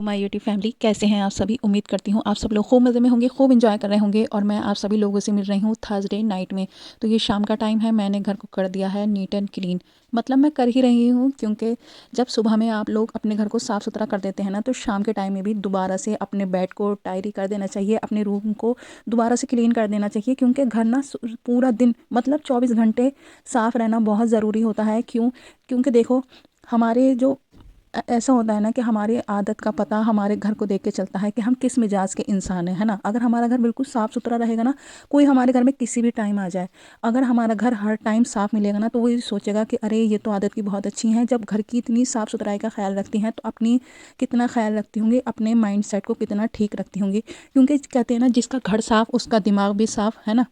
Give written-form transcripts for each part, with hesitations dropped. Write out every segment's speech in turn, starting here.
My YouTube family, कैसे हैं आप सभी। उम्मीद करती हूँ आप सब लोग खूब मज़े में होंगे, खूब एंजॉय कर रहे होंगे। और मैं आप सभी लोगों से मिल रही हूँ थर्सडे नाइट में। तो ये शाम का टाइम है, मैंने घर को कर दिया है नीट एंड क्लीन। मतलब मैं कर ही रही हूँ, क्योंकि जब सुबह में आप लोग अपने घर को साफ़ सुथरा कर देते हैं ना, तो शाम के टाइम में भी दोबारा से अपने बेड को टाइडी कर देना चाहिए, अपने रूम को दोबारा से क्लीन कर देना चाहिए। क्योंकि घर ना पूरा दिन मतलब 24 घंटे साफ़ रहना बहुत ज़रूरी होता है। क्योंकि देखो, हमारे जो ऐसा होता है ना कि हमारी आदत का पता हमारे घर को देख के चलता है कि हम किस मिजाज के इंसान हैं, है ना। अगर हमारा घर बिल्कुल साफ़ सुथरा रहेगा ना, कोई हमारे घर में किसी भी टाइम आ जाए, अगर हमारा घर हर टाइम साफ़ मिलेगा ना, तो वो ये सोचेगा कि अरे ये तो आदत की बहुत अच्छी हैं। जब घर की इतनी साफ़ सुथराई का ख्याल रखती हैं, तो अपनी कितना ख्याल रखती होंगी, अपने माइंड सेट को कितना ठीक रखती होंगी। क्योंकि कहते हैं ना, जिसका घर साफ़ उसका दिमाग भी साफ़, है ना।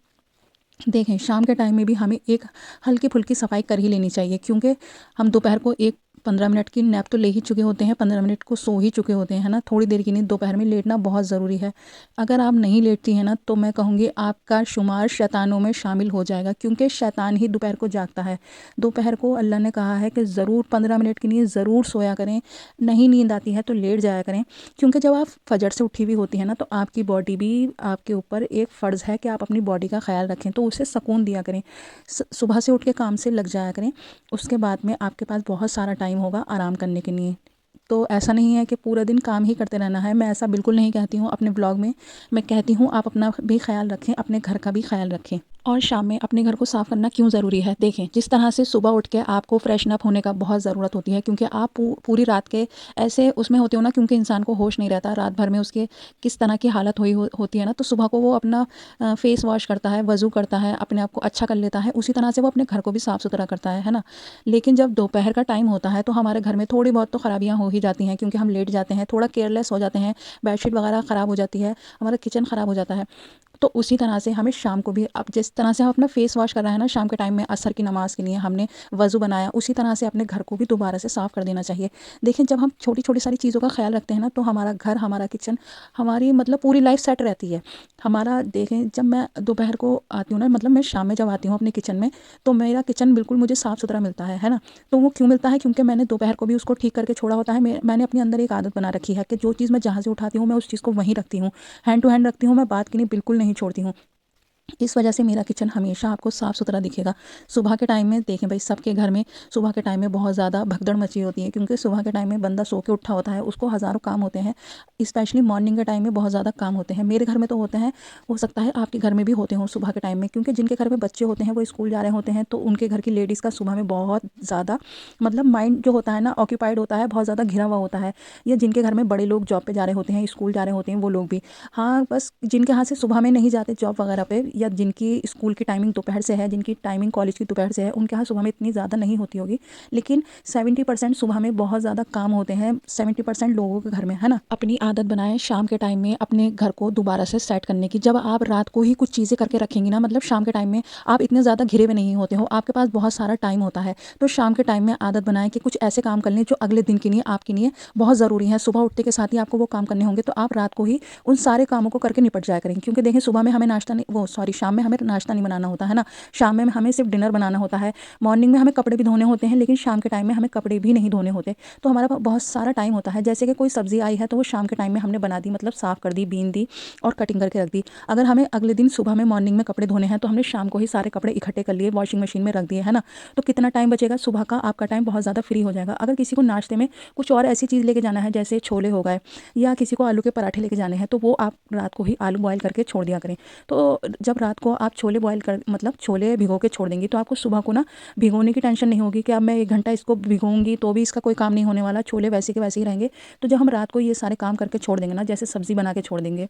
देखें, शाम के टाइम में भी हमें एक हल्की फुल्की सफाई कर ही लेनी चाहिए। क्योंकि हम दोपहर को एक 15 मिनट की नैप तो ले ही चुके होते हैं, 15 मिनट को सो ही चुके होते हैं, है ना। थोड़ी देर की नहीं, दोपहर में लेटना बहुत ज़रूरी है। अगर आप नहीं लेटती हैं ना, तो मैं कहूँगी आपका शुमार शैतानों में शामिल हो जाएगा। क्योंकि शैतान ही दोपहर को जागता है। दोपहर को अल्लाह ने कहा है कि ज़रूर 15 मिनट के लिए ज़रूर सोया करें। नहीं नींद आती है तो लेट जाया करें। क्योंकि जब आप फजर से उठी हुई होती है ना, तो आपकी बॉडी भी आपके ऊपर एक फ़र्ज़ है कि आप अपनी बॉडी का ख्याल रखें, तो उसे सुकून दिया करें। सुबह से उठ के काम से लग जाया करें। उसके बाद में आपके पास बहुत सारा टाइम होगा आराम करने के लिए। तो ऐसा नहीं है कि पूरा दिन काम ही करते रहना है, मैं ऐसा बिल्कुल नहीं कहती हूँ अपने ब्लॉग में। मैं कहती हूँ आप अपना भी ख्याल रखें, अपने घर का भी ख्याल रखें। और शाम में अपने घर को साफ़ करना क्यों ज़रूरी है, देखें, जिस तरह से सुबह उठ के आपको फ्रेशन अप होने का बहुत ज़रूरत होती है। क्योंकि आप पूरी रात के ऐसे उसमें होते हो ना, क्योंकि इंसान को होश नहीं रहता रात भर में उसके किस तरह की हालत होती है ना। तो सुबह को वो अपना फेस वॉश करता है, वज़ू करता है, अपने आप को अच्छा कर लेता है। उसी तरह से वो अपने घर को भी साफ़ सुथरा करता है ना। लेकिन जब दोपहर का टाइम होता है, तो हमारे घर में थोड़ी बहुत तो ख़राबियाँ हो ही जाती हैं। क्योंकि हम लेट जाते हैं, थोड़ा केयरलेस हो जाते हैं, बेडशीट वगैरह ख़राब हो जाती है, हमारा किचन ख़राब हो जाता है। तो उसी तरह से हमें शाम को भी, अब जिस तरह से हम अपना फेस वॉश कर रहे हैं ना शाम के टाइम में असर की नमाज़ के लिए हमने वज़ू बनाया, उसी तरह से अपने घर को भी दोबारा से साफ़ कर देना चाहिए। देखें, जब हम छोटी छोटी सारी चीज़ों का ख्याल रखते हैं ना, तो हमारा घर, हमारा किचन, हमारी मतलब पूरी लाइफ सेट रहती है। हमारा देखें, जब मैं दोपहर को आती हूँ ना, मतलब मैं शाम में जब आती हूँ अपने किचन में, तो मेरा किचन बिल्कुल मुझे साफ़ सुथरा मिलता है ना। तो वो क्यों मिलता है, क्योंकि मैंने दोपहर को भी उसको ठीक करके छोड़ा होता है। मैंने अपने अंदर एक आदत बना रखी है कि जो चीज़ मैं जहाँ से उठाती हूँ, मैं उस चीज़ को वहीं रखती हूँ, हैंड टू हैंड रखती हूँ, मैं बात की नहीं बिल्कुल नहीं छोड़ती हूँ। इस वजह से मेरा किचन हमेशा आपको साफ़ सुथरा दिखेगा। सुबह के टाइम में देखें भाई, सबके घर में सुबह के टाइम में बहुत ज़्यादा भगदड़ मची होती है। क्योंकि सुबह के टाइम में बंदा सो के उठा होता है, उसको हज़ारों काम होते हैं। स्पेशली मॉर्निंग के टाइम में बहुत ज़्यादा काम होते हैं। मेरे घर में तो होते हैं, हो सकता है आपके घर में भी होते हों सुबह के टाइम में। क्योंकि जिनके घर में बच्चे होते हैं, वो स्कूल जा रहे होते हैं, तो उनके घर की लेडीज़ का सुबह में बहुत ज़्यादा मतलब माइंड जो होता है ना, ऑक्यूपाइड होता है, बहुत ज़्यादा घिरा हुआ होता है। या जिनके घर में बड़े लोग जॉब पे जा रहे होते हैं, स्कूल जा रहे होते हैं, वो लोग भी। हाँ, बस जिनके यहाँ से सुबह में नहीं जाते जॉब वगैरह पे, या जिनकी स्कूल की टाइमिंग दोपहर से है, जिनकी टाइमिंग कॉलेज की दोपहर से है, उनके यहाँ सुबह में इतनी ज़्यादा नहीं होती होगी। लेकिन 70% सुबह में बहुत ज़्यादा काम होते हैं 70% लोगों के घर में, है ना। अपनी आदत बनाएं शाम के टाइम में अपने घर को दोबारा से सेट करने की। जब आप रात को ही कुछ चीज़ें करके रखेंगी ना, मतलब शाम के टाइम में आप इतने ज़्यादा घिरे हुए नहीं होते हो, आपके पास बहुत सारा टाइम होता है। तो शाम के टाइम में आदत बनाएं कि कुछ ऐसे काम कर लें जो अगले दिन के लिए आपके लिए बहुत ज़रूरी है। सुबह उठते के साथ ही आपको वो काम करने होंगे, तो आप रात को ही उन सारे कामों को करके निपट जाया करें। क्योंकि देखें, सुबह में हमें नाश्ता नहीं, वो सॉरी, शाम में हमें नाश्ता नहीं बनाना होता है ना। शाम में हमें सिर्फ डिनर बनाना होता है। मॉर्निंग में हमें कपड़े भी धोने होते हैं, लेकिन शाम के टाइम में हमें कपड़े भी नहीं धोने होते। तो हमारा बहुत सारा टाइम होता है। जैसे कि कोई सब्ज़ी आई है, तो वो शाम के टाइम में हमने बना दी, मतलब साफ़ कर दी, बीन दी और कटिंग करके रख दी। अगर हमें अगले दिन सुबह में मॉर्निंग में कपड़े धोने हैं, तो हमने शाम को ही सारे कपड़े इकट्ठे कर लिए, वॉशिंग मशीन में रख दिए, है ना। तो कितना टाइम बचेगा सुबह का, आपका टाइम बहुत ज़्यादा फ्री हो जाएगा। अगर किसी को नाश्ते में कुछ और ऐसी चीज़ लेके जाना है, जैसे छोले हो गए, या किसी को आलू के पराठे लेके जाने हैं, तो वो आप रात को ही आलू बॉयल करके छोड़ दिया करें। तो जब रात को आप छोले बॉयल कर, मतलब छोले भिगो के छोड़ देंगी, तो आपको सुबह को ना भिगोने की टेंशन नहीं होगी कि अब मैं 1 घंटा इसको भिगोऊंगी तो भी इसका कोई काम नहीं होने वाला, छोले वैसे के वैसे ही रहेंगे। तो जब हम रात को ये सारे काम करके छोड़ देंगे ना, जैसे सब्ज़ी बना के छोड़ देंगे,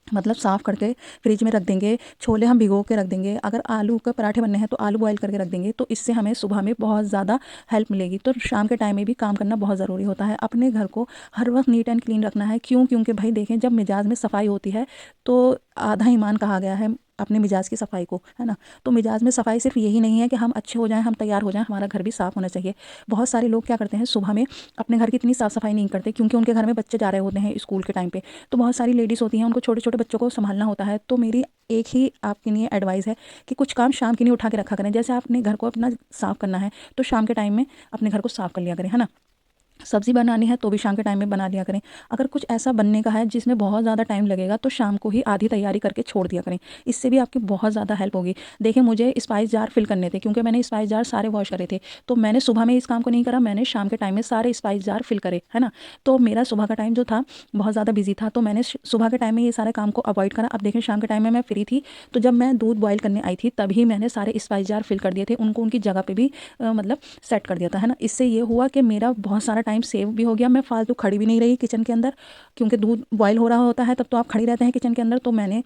मतलब साफ़ करके फ्रिज में रख देंगे, छोले हम भिगो के रख देंगे, अगर आलू के पराठे बनने हैं तो आलू बॉयल करके रख देंगे, तो इससे हमें सुबह में बहुत ज़्यादा हेल्प मिलेगी। तो शाम के टाइम में भी काम करना बहुत ज़रूरी होता है। अपने घर को हर वक्त नीट एंड क्लीन रखना है। क्यों? क्योंकि भाई देखें, जब मिजाज में सफाई होती है, तो आधा ईमान कहा गया है अपने मिजाज की सफाई को, है ना। तो मिजाज में सफाई सिर्फ यही नहीं है कि हम अच्छे हो जाएं, हम तैयार हो जाएं, हमारा घर भी साफ़ होना चाहिए। बहुत सारे लोग क्या करते हैं, सुबह में अपने घर की इतनी साफ़ सफाई नहीं करते, क्योंकि उनके घर में बच्चे जा रहे होते हैं स्कूल के टाइम पे। तो बहुत सारी लेडीज़ होती हैं, उनको छोटे छोटे बच्चों को संभालना होता है। तो मेरी एक ही आपके लिए एडवाइस है कि कुछ काम शाम के लिए उठा के रखा करें। जैसे आपने घर को अपना साफ़ करना है, तो शाम के टाइम में अपने घर को साफ़ कर लिया करें, है ना। सब्ज़ी बनानी है तो भी शाम के टाइम में बना लिया करें। अगर कुछ ऐसा बनने का है जिसमें बहुत ज़्यादा टाइम लगेगा तो शाम को ही आधी तैयारी करके छोड़ दिया करें। इससे भी आपकी बहुत ज़्यादा हेल्प होगी। देखिए मुझे स्पाइस जार फिल करने थे क्योंकि मैंने स्पाइस जार सारे वॉश करे थे। तो मैंने सुबह में इस काम को नहीं करा, मैंने शाम के टाइम में सारे स्पाइस जार फिल करे, है ना। तो मेरा सुबह का टाइम जो था बहुत ज़्यादा बिजी था, तो मैंने सुबह के टाइम में ये सारे काम को अवॉइड करा। अब देखें शाम के टाइम में मैं फ्री थी, तो जब मैं दूध बॉयल करने आई थी तभी मैंने सारे स्पाइस जार फिल कर दिए थे, उनको उनकी जगह पे भी मतलब सेट कर दिया था, है ना। इससे ये हुआ कि मेरा बहुत सारा टाइम सेव भी हो गया, मैं फालतू खड़ी भी नहीं रही किचन के अंदर, क्योंकि दूध बॉयल हो रहा होता है तब तो आप खड़ी रहते हैं किचन के अंदर। तो मैंने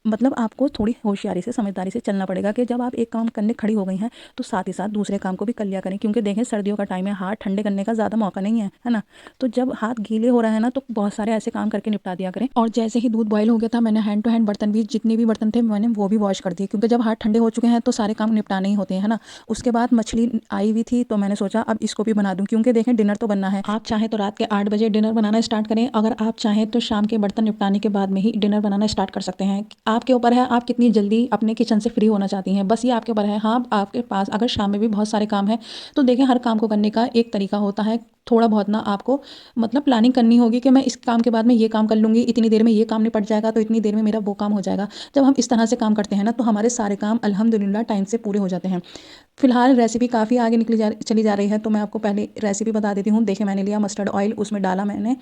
मतलब आपको थोड़ी होशियारी से समझदारी से चलना पड़ेगा कि जब आप एक काम करने खड़ी हो गई हैं तो साथ ही साथ दूसरे काम को भी कर लिया करें, क्योंकि देखें सर्दियों का टाइम है, हाथ ठंडे करने का ज़्यादा मौका नहीं है ना। तो जब हाथ गीले हो रहे हैं ना तो बहुत सारे ऐसे काम करके निपटा दिया करें। और जैसे ही दूध बॉयल हो गया था मैंने हैंड टू हैंड बर्तन भी, जितने भी बर्तन थे मैंने वो भी वॉश कर दिए, क्योंकि जब हाथ ठंडे हो चुके हैं तो सारे काम निपटाने ही होते हैं, है ना। उसके बाद मछली आई हुई थी तो मैंने सोचा अब इसको भी बना दूं, क्योंकि देखें डिनर तो बनना है। आप चाहें तो रात के 8 बजे डिनर बनाना स्टार्ट करें, अगर आप चाहें तो शाम के बर्तन निपटाने के बाद में ही डिनर बनाना स्टार्ट कर सकते हैं। आपके ऊपर है आप कितनी जल्दी अपने किचन से फ्री होना चाहती हैं, बस ये आपके ऊपर है। हाँ, आपके पास अगर शाम में भी बहुत सारे काम हैं तो देखें हर काम को करने का एक तरीका होता है। थोड़ा बहुत ना आपको मतलब प्लानिंग करनी होगी कि मैं इस काम के बाद में ये काम कर लूँगी, इतनी देर में ये काम निपट जाएगा तो इतनी देर में मेरा वो काम हो जाएगा। जब हम इस तरह से काम करते हैं ना तो हमारे सारे काम अल्हम्दुलिल्लाह टाइम से पूरे हो जाते हैं। फिलहाल रेसिपी काफ़ी आगे चली जा रही है, तो मैं आपको पहले रेसिपी बता देती हूँ। देखिए मैंने लिया मस्टर्ड ऑयल, उसमें डाला मैंने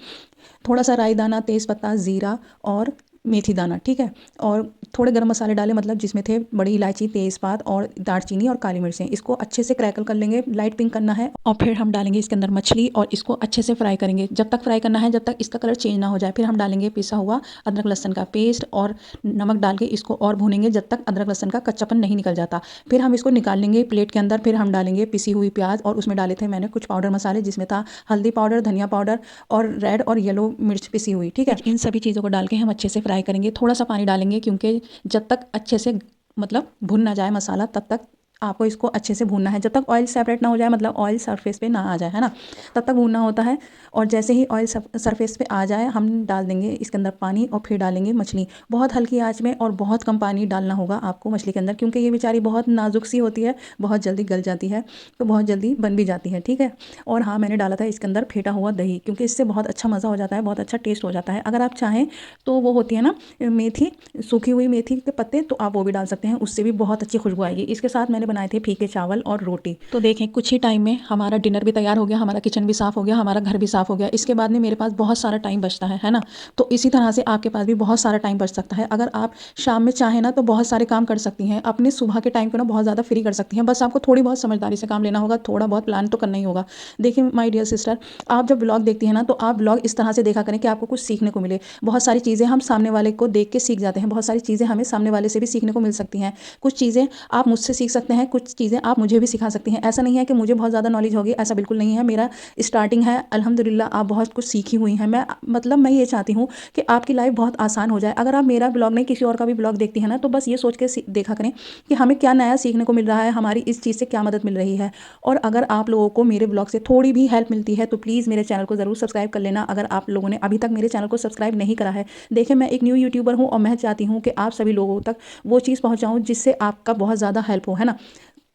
थोड़ा सा राई दाना, तेज़पत्ता, ज़ीरा और मेथी दाना, ठीक है। और थोड़े गरम मसाले डाले, मतलब जिसमें थे बड़ी इलायची, तेज़पात और दालचीनी और काली मिर्चें। इसको अच्छे से क्रैकल कर लेंगे, लाइट पिंक करना है। और फिर हम डालेंगे इसके अंदर मछली और इसको अच्छे से फ्राई करेंगे। जब तक फ्राई करना है जब तक इसका कलर चेंज ना हो जाए। फिर हम डालेंगे पिसा हुआ अदरक लहसुन का पेस्ट और नमक डाल के इसको और भूनेंगे जब तक अदरक लहसुन का कच्चापन नहीं निकल जाता। फिर हम इसको निकाल लेंगे प्लेट के अंदर। फिर हम डालेंगे पिसी हुई प्याज और उसमें डाले थे मैंने कुछ पाउडर मसाले, जिसमें था हल्दी पाउडर, धनिया पाउडर और रेड और येलो मिर्च पिसी हुई, ठीक है। इन सभी चीज़ों को डाल के हम अच्छे से फ्राई करेंगे। थोड़ा सा पानी डालेंगे क्योंकि जब तक अच्छे से मतलब भुन ना जाए मसाला तब तक आपको इसको अच्छे से भूनना है। जब तक ऑयल सेपरेट ना हो जाए, मतलब ऑयल सरफेस पे ना आ जाए, है ना, तब तक भूनना होता है। और जैसे ही ऑयल सरफेस पे आ जाए हम डाल देंगे इसके अंदर पानी और फिर डालेंगे मछली। बहुत हल्की आंच में और बहुत कम पानी डालना होगा आपको मछली के अंदर, क्योंकि ये बेचारी बहुत नाजुक सी होती है, बहुत जल्दी गल जाती है, तो बहुत जल्दी बन भी जाती है, ठीक है। और हाँ, मैंने डाला था इसके अंदर फेंटा हुआ दही, क्योंकि इससे बहुत अच्छा मज़ा हो जाता है, बहुत अच्छा टेस्ट हो जाता है। अगर आप चाहें तो वो होती है ना मेथी, सूखी हुई मेथी के पत्ते, तो आप वो भी डाल सकते हैं, उससे भी बहुत अच्छी खुशबू आएगी। इसके साथ मैंने बनाए थे फीके चावल और रोटी। तो देखें कुछ ही टाइम में हमारा डिनर भी तैयार हो गया, हमारा किचन भी साफ़ हो गया, हमारा घर भी साफ़ हो गया। इसके बाद में मेरे पास बहुत सारा टाइम बचता है ना। तो इसी तरह से आपके पास भी बहुत सारा टाइम बच सकता है। अगर आप शाम में चाहें ना तो बहुत सारे काम कर सकती हैं, अपने सुबह के टाइम को ना बहुत ज़्यादा फ्री कर सकती हैं। बस आपको थोड़ी बहुत समझदारी से काम लेना होगा, थोड़ा बहुत प्लान तो करना ही होगा। देखिए माय डियर सिस्टर, आप जब ब्लॉग देखती हैं ना तो आप ब्लॉग इस तरह से देखा करें कि आपको कुछ सीखने को मिले। बहुत सारी चीज़ें हम सामने वाले को देख के सीख जाते हैं, बहुत सारी चीज़ें हमें सामने वाले से भी सीखने को मिल सकती हैं। कुछ चीज़ें आप मुझसे सीख सकते हैं, कुछ चीज़ें आप मुझे भी सिखा सकती हैं। ऐसा नहीं है कि मुझे बहुत ज़्यादा नॉलेज होगी, ऐसा बिल्कुल नहीं है। मेरा स्टार्टिंग है, अल्हम्दुलिल्लाह आप बहुत कुछ सीखी हुई हैं। मैं ये चाहती हूँ कि आपकी लाइफ बहुत आसान हो जाए। अगर आप मेरा ब्लॉग नहीं किसी और का भी ब्लॉग देखती हैं ना तो बस ये सोच के देखा करें कि हमें क्या नया सीखने को मिल रहा है, हमारी इस चीज़ से क्या मदद मिल रही है। और अगर आप लोगों को मेरे ब्लॉग से थोड़ी भी हेल्प मिलती है तो प्लीज़ मेरे चैनल को ज़रूर सब्सक्राइब कर लेना, अगर आप लोगों ने अभी तक मेरे चैनल को सब्सक्राइब नहीं करा है। देखिए मैं एक न्यू यूट्यूबर हूँ और मैं चाहती हूँ कि आप सभी लोगों तक वो चीज़ पहुँचाऊँ जिससे आपका बहुत ज़्यादा हेल्प हो, है ना।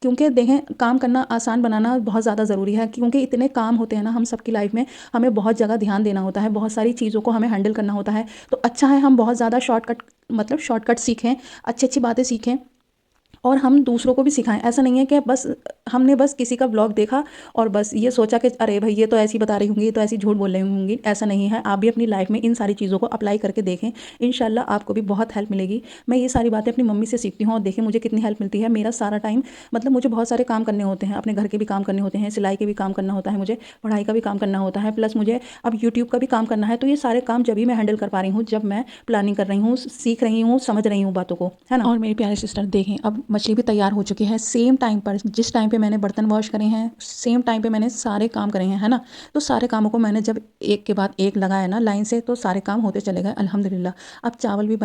क्योंकि देखें काम करना आसान बनाना बहुत ज़्यादा ज़रूरी है, क्योंकि इतने काम होते हैं ना हम सबकी लाइफ में, हमें बहुत जगह ध्यान देना होता है, बहुत सारी चीज़ों को हमें हैंडल करना होता है। तो अच्छा है हम बहुत ज़्यादा शॉर्टकट सीखें, अच्छी अच्छी बातें सीखें और हम दूसरों को भी सिखाएं। ऐसा नहीं है कि हमने बस किसी का ब्लॉग देखा और बस ये सोचा कि अरे भाई ये तो ऐसी बता रही होंगी, ये तो ऐसी झूठ बोल रही होंगी। ऐसा नहीं है, आप भी अपनी लाइफ में इन सारी चीज़ों को अप्लाई करके देखें, इंशाल्लाह आपको भी बहुत हेल्प मिलेगी। मैं ये सारी बातें अपनी मम्मी से सीखती हूँ और देखिए मुझे कितनी हेल्प मिलती है। मेरा सारा टाइम मतलब मुझे बहुत सारे काम करने होते हैं, अपने घर के भी काम करने होते हैं, सिलाई के भी काम करना होता है, मुझे पढ़ाई का भी काम करना होता है, प्लस मुझे अब यूट्यूब का भी काम करना है। तो ये सारे काम जब भी मैं हैंडल कर पा रही हूँ जब मैं प्लानिंग कर रही हूँ, सीख रही हूँ, समझ रही हूँ बातों को, है ना। और मेरी प्यारे सिस्टर देखें अब मछली भी तैयार हो चुकी है। सेम टाइम पर जिस टाइम पे मैंने बर्तन वॉश करे हैं सेम टाइम पे मैंने सारे काम करे हैं, है ना। तो सारे कामों को मैंने जब एक के बाद एक लगाया ना लाइन से, तो सारे काम होते चले गए अल्हम्दुलिल्लाह। अब चावल भी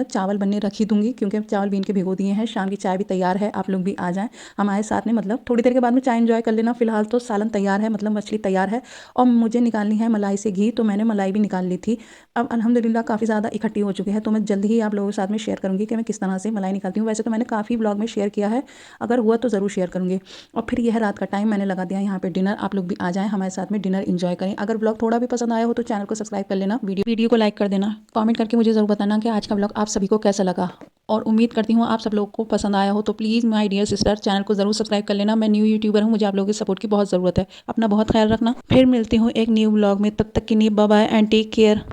चावल बनने रखी दूंगी, क्योंकि चावल बीन के भिगो दिए हैं। शाम की चाय भी तैयार है, आप लोग भी आ जाएँ हमारे साथ में, मतलब थोड़ी देर के बाद में चाय एंजॉय कर लेना। फिलहाल तो सालन तैयार है, मतलब मछली तैयार है और मुझे निकालनी है मलाई से घी, तो मैंने मलाई भी निकाल ली थी। अब अल्हम्दुलिल्लाह काफ़ी ज़्यादा इकट्ठी हो चुकी है, तो मैं जल्दी ही आप लोगों के साथ में शेयर करूँगी कि मैं किस तरह से मलाई निकालती हूँ। वैसे तो मैंने काफ़ी व्लॉग में शेयर किया है, अगर हुआ तो ज़रूर शेयर करूँगी। और फिर यह रात का टाइम मैंने लगा दिया यहाँ पे डिनर, आप लोग भी आ जाएँ हमारे साथ में डिनर एंजॉय करें। अगर व्लॉग थोड़ा भी पसंद आया हो तो चैनल को सब्सक्राइब कर लेना, वीडियो को लाइक कर देना, कमेंट करके मुझे ज़रूर बताना कि आज का व्लॉग आप सभी को कैसा लगा। और उम्मीद करती हूँ आप सब लोगों को पसंद आया हो, तो please my dear sister channel को ज़रूर सब्सक्राइब कर लेना। मैं न्यू यूट्यूबर हूँ, मुझे आप लोगों की सपोर्ट की बहुत ज़रूरत है। अपना बहुत ख्याल रखना, फिर मिलती हूँ एक न्यू व्लॉग में, तब तक के लिए bye bye and take care.